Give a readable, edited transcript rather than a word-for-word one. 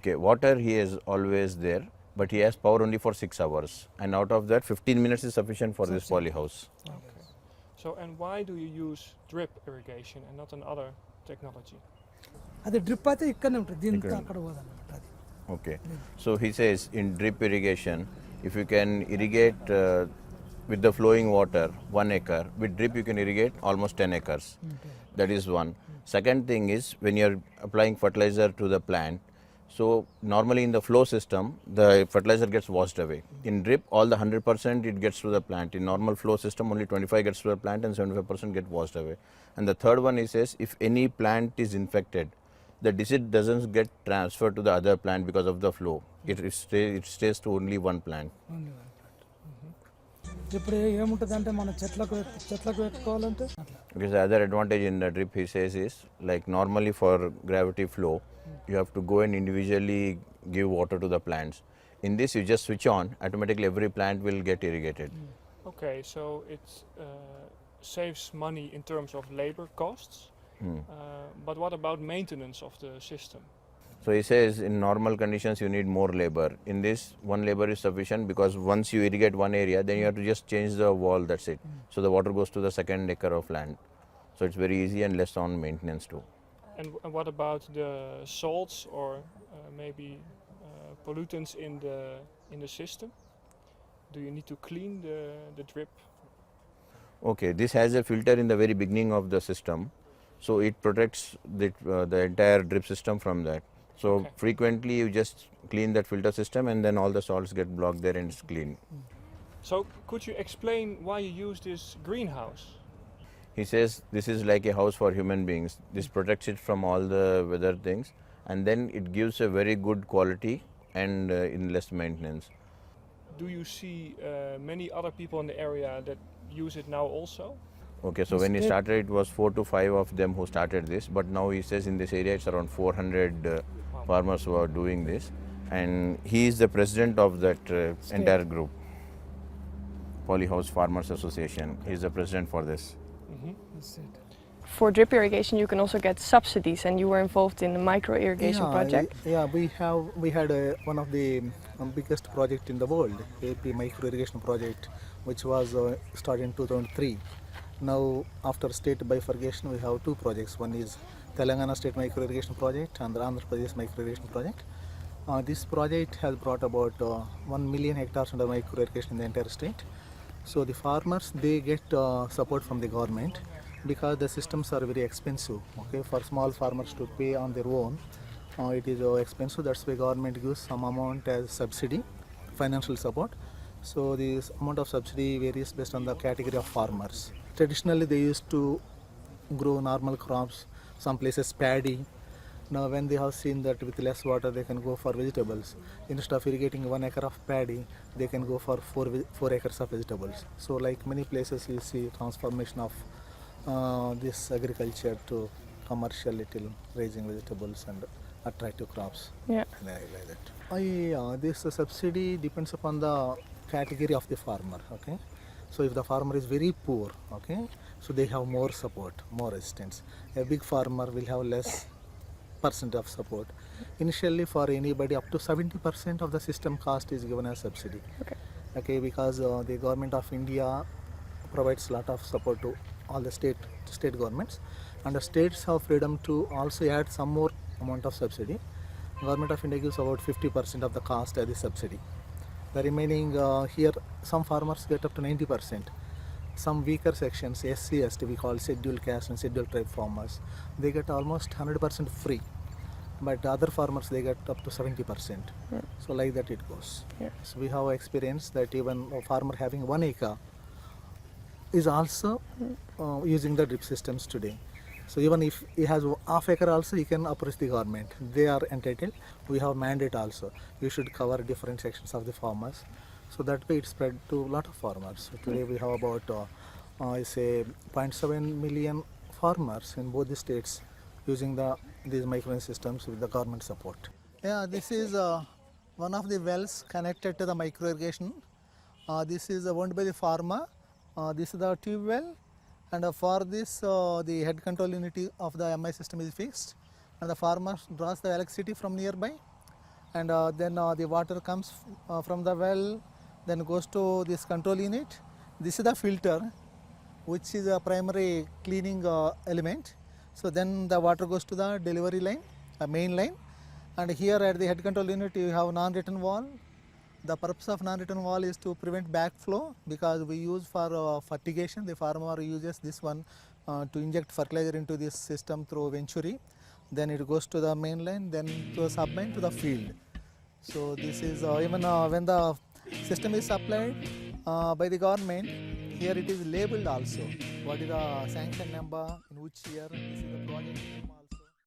Okay, water he is always there, but he has power only for 6 hours, and out of that 15 minutes is sufficient for this polyhouse. Okay. So, and why do you use drip irrigation and not another technology? అది drip అయితే ఇక్కడనే ఉంటుంది దీనికి అక్కడ పోదన్నమాట అది. Okay, so he says in drip irrigation, if you can irrigate with the flowing water 1 acre, with drip you can irrigate almost 10 acres. That is one. Second thing is when you are applying fertilizer to the plant, so normally in the flow system the fertilizer gets washed away. In drip all the 100% it gets to the plant. In normal flow system only 25 gets to the plant and 75% get washed away. And the third one he says if any plant is infected, the disease doesn't get transferred to the other plant because of the flow. It stays to only one plant. ఇప్పుడు ఏముంటుంది అంటే మన చెట్లకు పెట్టుకోవాలంటే అట్లా. Because the other advantage in the drip he says is like normally for gravity flow you have to go and individually give water to the plants. In this you just switch on, automatically every plant will get irrigated. Okay, so it saves money in terms of labor costs. But what about maintenance of the system? So he says in normal conditions you need more labor. In this one labor is sufficient because once you irrigate one area then you have to just change the wall, that's it. So the water goes to the second acre of land. So it's very easy and less on maintenance too. And what about the salts or maybe pollutants in the system? Do you need to clean the drip? Okay, this has a filter in the very beginning of the system, so it protects the entire drip system from that. So frequently you just clean that filter system and then all the salts get blocked there and it's clean. So could you explain why you use this greenhouse? He says this is like a house for human beings. This protects it from all the weather things and then it gives a very good quality and in less maintenance. Do you see many other people in the area that use it now also? Okay, so when he started it was 4 to 5 of them who started this, but now he says in this area it's around 400 farmers who are doing this, and he is the president of that entire group, Polyhouse Farmers Association. He is the president for this. That's it. For drip irrigation you can also get subsidies, and you were involved in the micro irrigation project. We had one of the biggest project in the world, AP micro irrigation project, which was started in 2003. Now after state bifurcation we have two projects. One is Telangana State Micro Irrigation Project and the Andhra Pradesh Micro Irrigation Project. This project has brought about 1 million hectares under micro irrigation in the entire state. So the farmers they get support from the government because the systems are very expensive. Okay, for small farmers to pay on their own, it is expensive. That's why government gives some amount as subsidy, financial support. So this amount of subsidy varies based on the category of farmers. Traditionally they used to grow normal crops, some places paddy. Now when they have seen that with less water they can go for vegetables, instead of irrigating 1 acre of paddy they can go for 4 acres of vegetables. So like many places you see transformation of this agriculture to commercial little raising vegetables and attractive crops. Like that. This subsidy depends upon the category of the farmer. Okay, so if the farmer is very poor, okay, so they have more support, more assistance. A big farmer will have less percent of support. Initially for anybody up to 70% of the system cost is given as subsidy. Okay, because the government of India provides a lot of support to all the state governments, and the states have freedom to also add some more amount of subsidy. Government of India gives about 50% of the cost as the subsidy. The remaining here some farmers get up to 90%. Some weaker sections, SC, ST, we call scheduled caste and scheduled tribe farmers, they get almost 100% free. But other farmers they get up to 70%. So like that it goes. So we have experience that even a farmer having 1 acre is also using the drip systems today. So even if he has half acre also he can approach the government. They are entitled. We have mandate also. You should cover different sections of the farmers. So that way it spread to a lot of farmers. So today we have about I say 0.7 million farmers in both the states using these micro systems with the government support. Yeah, this is one of the wells connected to the micro irrigation. This is owned by the farmer. This is the tube well, and for this the head control unit of the MI system is fixed, and the farmer draws the electricity from nearby, and then the water comes from the well, then goes to this control unit. This is the filter, which is a primary cleaning element. So then the water goes to the delivery line, main line, and here at the head control unit you have non-return valve. The purpose of non-return valve is to prevent backflow, because we use for fertigation. The farmer uses this one to inject fertilizer into this system through venturi. Then it goes to the main line, then to the sub main to the field. So this is even when the system is supplied by the government, here it is labeled also. What is the sanction number, in which year, this is the project name also.